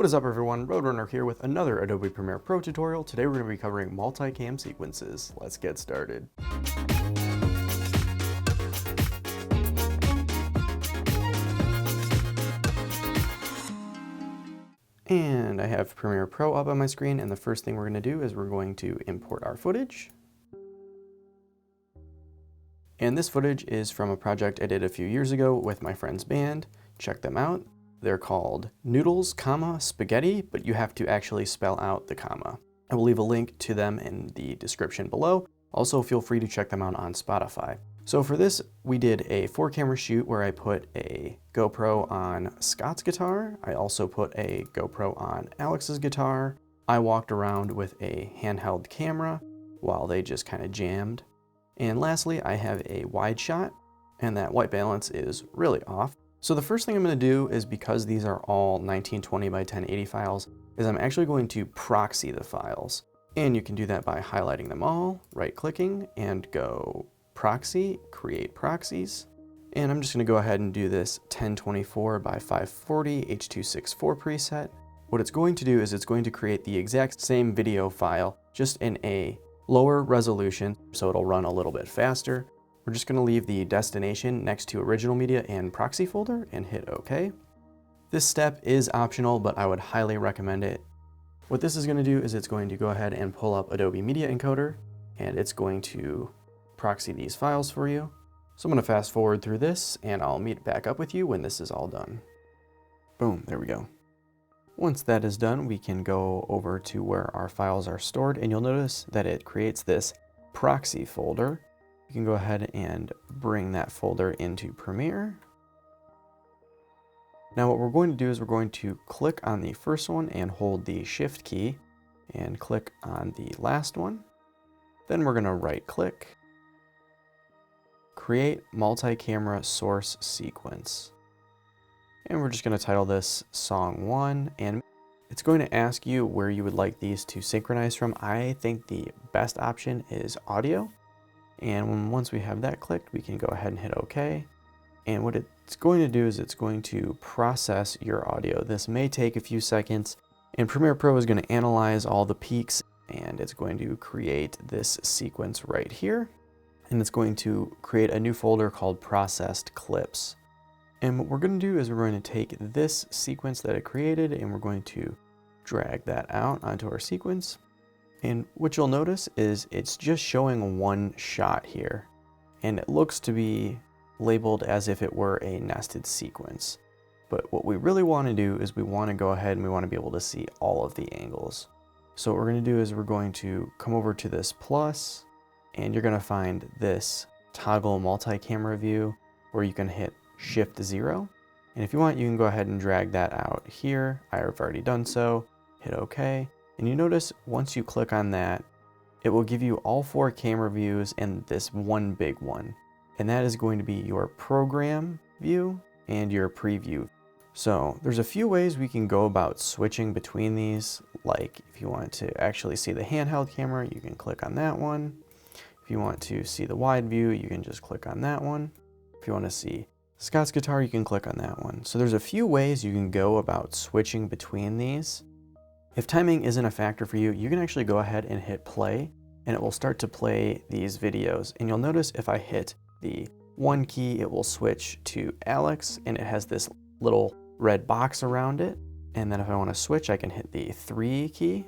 What is up everyone, Roadrunner here with another Adobe Premiere Pro tutorial. Today we're going to be covering multicam sequences. Let's get started. And I have Premiere Pro up on my screen, and the first thing we're going to do is we're going to import our footage. And this footage is from a project I did a few years ago with my friend's band. Check them out. They're called Noodles, Spaghetti, but you have to actually spell out the comma. I will leave a link to them in the description below. Also, feel free to check them out on Spotify. So for this, we did a 4-camera shoot where I put a GoPro on Scott's guitar. I also put a GoPro on Alex's guitar. I walked around with a handheld camera while they just kind of jammed. And lastly, I have a wide shot, and that white balance is really off. So the first thing I'm going to do is, because these are all 1920 by 1080 files, is I'm actually going to proxy the files. And you can do that by highlighting them all, right-clicking, and go Proxy, Create Proxies. And I'm just going to go ahead and do this 1024 by 540 H.264 preset. What it's going to do is it's going to create the exact same video file, just in a lower resolution, so it'll run a little bit faster. We're just going to leave the destination next to original media and proxy folder and hit OK. This step is optional, but I would highly recommend it. What this is going to do is it's going to go ahead and pull up Adobe Media Encoder, and it's going to proxy these files for you. So I'm going to fast forward through this, and I'll meet back up with you when this is all done. Boom, there we go. Once that is done, we can go over to where our files are stored, and you'll notice that it creates this proxy folder. You can go ahead and bring that folder into Premiere. Now what we're going to do is we're going to click on the first one and hold the Shift key and click on the last one. Then we're going to right click, create multi-camera source sequence. And we're just going to title this Song 1, and it's going to ask you where you would like these to synchronize from. I think the best option is audio. And once we have that clicked, we can go ahead and hit OK. And what it's going to do is it's going to process your audio. This may take a few seconds, and Premiere Pro is going to analyze all the peaks, and it's going to create this sequence right here. And it's going to create a new folder called Processed Clips. And what we're going to do is we're going to take this sequence that it created, and we're going to drag that out onto our sequence. And what you'll notice is it's just showing one shot here, and it looks to be labeled as if it were a nested sequence. But what we really want to do is we want to go ahead and we want to be able to see all of the angles. So what we're going to do is we're going to come over to this plus, and you're going to find this toggle multi-camera view where you can hit Shift 0. And if you want, you can go ahead and drag that out here. I've already done so. Hit OK. And you notice once you click on that, it will give you all 4 camera views and this one big one. And that is going to be your program view and your preview. So there's a few ways we can go about switching between these. Like if you want to actually see the handheld camera, you can click on that one. If you want to see the wide view, you can just click on that one. If you want to see Scott's guitar, you can click on that one. So there's a few ways you can go about switching between these. If timing isn't a factor for you, you can actually go ahead and hit play, and it will start to play these videos. And you'll notice if I hit the 1 key, it will switch to Alex, and it has this little red box around it. And then if I want to switch, I can hit the 3 key,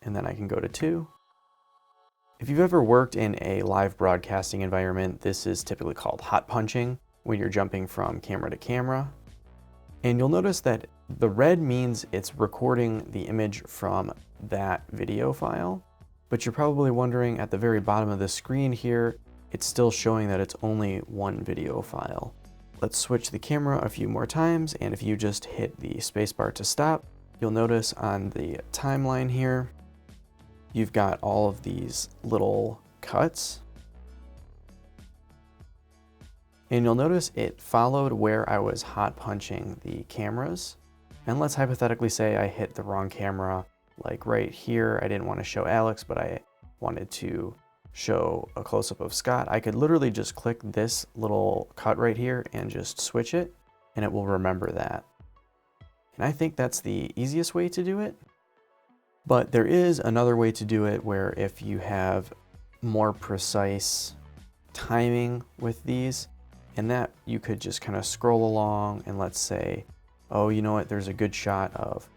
and then I can go to 2. If you've ever worked in a live broadcasting environment, this is typically called hot punching, when you're jumping from camera to camera. And you'll notice that the red means it's recording the image from that video file, but you're probably wondering at the very bottom of the screen here, it's still showing that it's only one video file. Let's switch the camera a few more times, and if you just hit the spacebar to stop, you'll notice on the timeline here, you've got all of these little cuts. And you'll notice it followed where I was hot punching the cameras. And let's hypothetically say I hit the wrong camera, like right here. I didn't want to show Alex, but I wanted to show a close-up of Scott. I could literally just click this little cut right here and just switch it, and it will remember that. And I think that's the easiest way to do it. But there is another way to do it where if you have more precise timing with these, and that you could just kind of scroll along and let's say, oh, you know what, there's a good shot of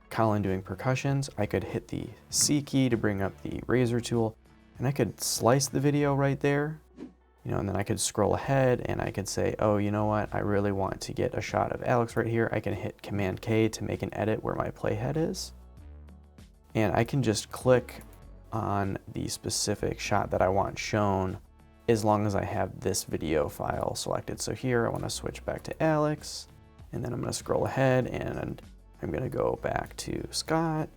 Colin doing percussions. I could hit the C key to bring up the razor tool, and I could slice the video right there, you know, and then I could scroll ahead and I could say, oh, you know what, I really want to get a shot of Alex right here. I can hit Cmd K to make an edit where my playhead is. And I can just click on the specific shot that I want shown as long as I have this video file selected. So here I want to switch back to Alex, and then I'm going to scroll ahead and I'm going to go back to Scott.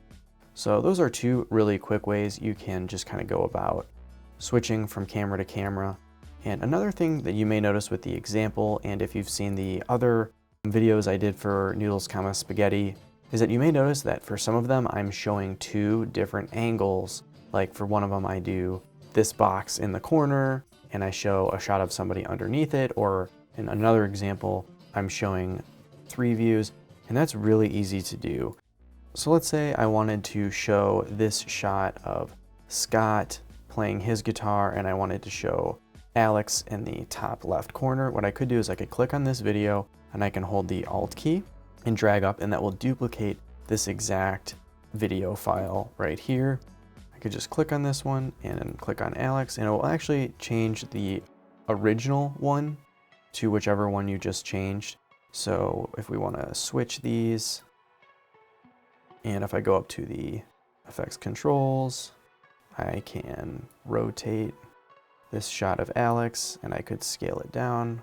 So those are two really quick ways you can just kind of go about switching from camera to camera. And another thing that you may notice with the example, and if you've seen the other videos I did for Noodles, Spaghetti, is that you may notice that for some of them I'm showing two different angles. Like for one of them I do this box in the corner and I show a shot of somebody underneath it, or in another example I'm showing three views, and that's really easy to do. So let's say I wanted to show this shot of Scott playing his guitar and I wanted to show Alex in the top left corner. What I could do is I could click on this video and I can hold the Alt key and drag up, and that will duplicate this exact video file right here. I could just click on this one and then click on Alex, and it will actually change the original one to whichever one you just changed. So if we want to switch these, and if I go up to the effects controls, I can rotate this shot of Alex and I could scale it down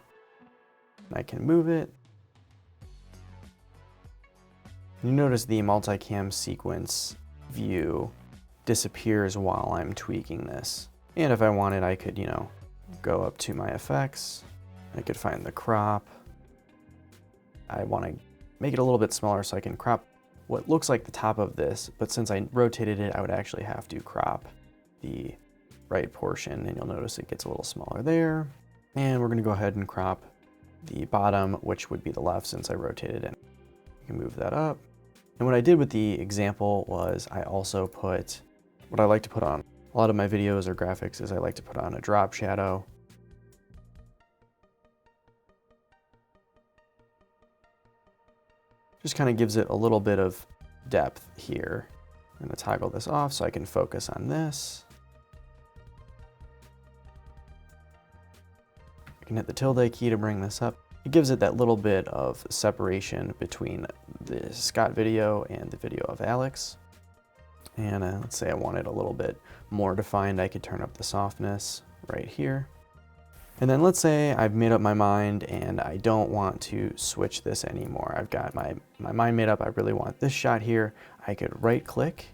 and I can move it. You notice the multicam sequence view disappears while I'm tweaking this. And if I wanted, I could, you know, go up to my effects. I could find the crop. I want to make it a little bit smaller so I can crop what looks like the top of this, but since I rotated it, I would actually have to crop the right portion, and you'll notice it gets a little smaller there. And we're going to go ahead and crop the bottom, which would be the left since I rotated it. You can move that up. And what I did with the example was I also put, what I like to put on a lot of my videos or graphics is I like to put on a drop shadow. Just kind of gives it a little bit of depth here. I'm going to toggle this off so I can focus on this. I can hit the tilde key to bring this up. It gives it that little bit of separation between the Scott video and the video of Alex. And let's say I want it a little bit more defined. I could turn up the softness right here. And then let's say I've made up my mind and I don't want to switch this anymore. I've got my mind made up. I really want this shot here. I could right click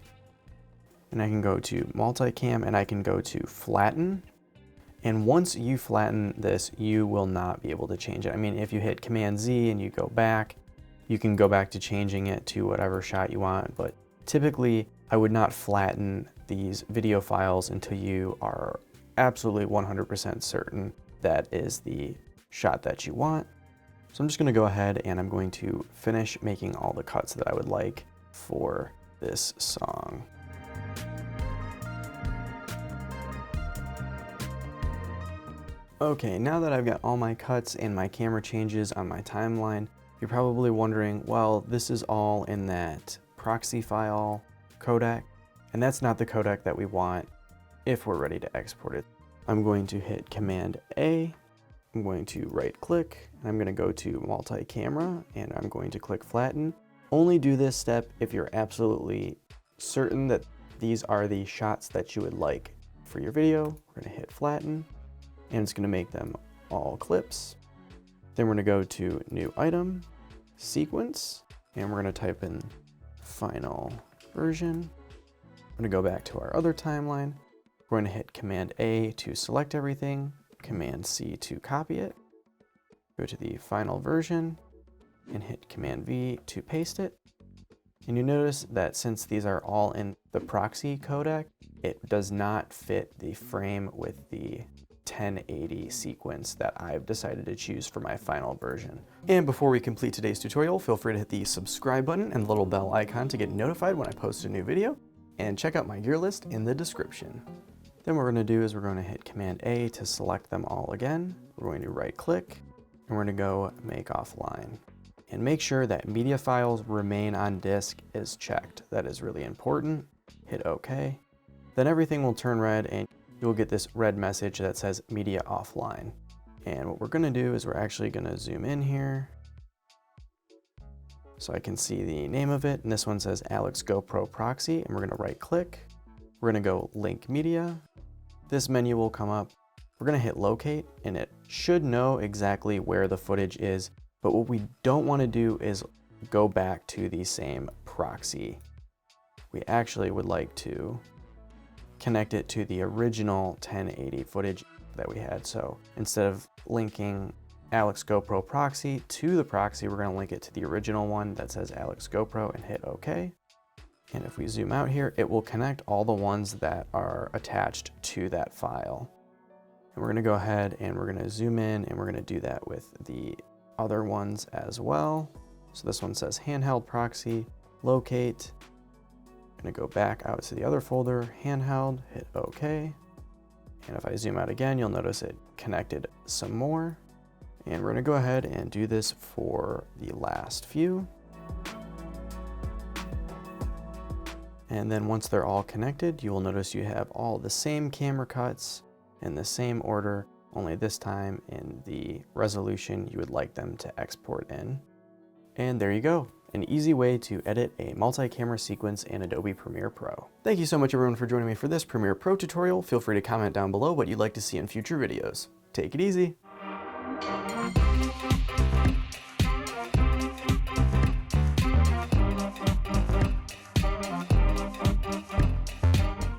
and I can go to multicam and I can go to flatten. And once you flatten this, you will not be able to change it. I mean, if you hit Cmd Z and you go back, you can go back to changing it to whatever shot you want. But typically, I would not flatten these video files until you are absolutely 100% certain that is the shot that you want. So I'm just going to go ahead and I'm going to finish making all the cuts that I would like for this song. Okay, now that I've got all my cuts and my camera changes on my timeline, you're probably wondering, well, this is all in that proxy file codec, and that's not the codec that we want if we're ready to export it. I'm going to hit Cmd A, I'm going to right click, and I'm going to go to multi-camera, and I'm going to click flatten. Only do this step if you're absolutely certain that these are the shots that you would like for your video. We're going to hit flatten. And it's going to make them all clips. Then we're going to go to new item, sequence, and we're going to type in final version. We're going to go back to our other timeline. We're going to hit Cmd A to select everything, Cmd C to copy it, go to the final version, and hit Cmd V to paste it. And you notice that since these are all in the proxy codec, it does not fit the frame with the 1080 sequence that I've decided to choose for my final version. And before we complete today's tutorial, feel free to hit the subscribe button and the little bell icon to get notified when I post a new video, and check out my gear list in the description. Then what we're going to do is we're going to hit Cmd A to select them all again. We're going to right click and we're going to go make offline. And make sure that media files remain on disk is checked. That is really important. Hit OK. Then everything will turn red and you'll get this red message that says media offline. And what we're going to do is we're actually going to zoom in here so I can see the name of it. And this one says Alex GoPro Proxy, and we're going to right click. We're going to go link media. This menu will come up. We're going to hit locate, and it should know exactly where the footage is. But what we don't want to do is go back to the same proxy. We actually would like to connect it to the original 1080 footage that we had. So instead of linking Alex GoPro Proxy to the proxy, we're going to link it to the original one that says Alex GoPro and hit OK. And if we zoom out here, it will connect all the ones that are attached to that file. And we're going to go ahead and we're going to zoom in, and we're going to do that with the other ones as well. So this one says handheld proxy, locate. I'm going to go back out to the other folder, handheld, hit OK. And if I zoom out again, you'll notice it connected some more. And we're going to go ahead and do this for the last few. And then once they're all connected, you will notice you have all the same camera cuts in the same order, only this time in the resolution you would like them to export in. And there you go, an easy way to edit a multi-camera sequence in Adobe Premiere Pro. Thank you so much everyone for joining me for this Premiere Pro tutorial. Feel free to comment down below what you'd like to see in future videos. Take it easy.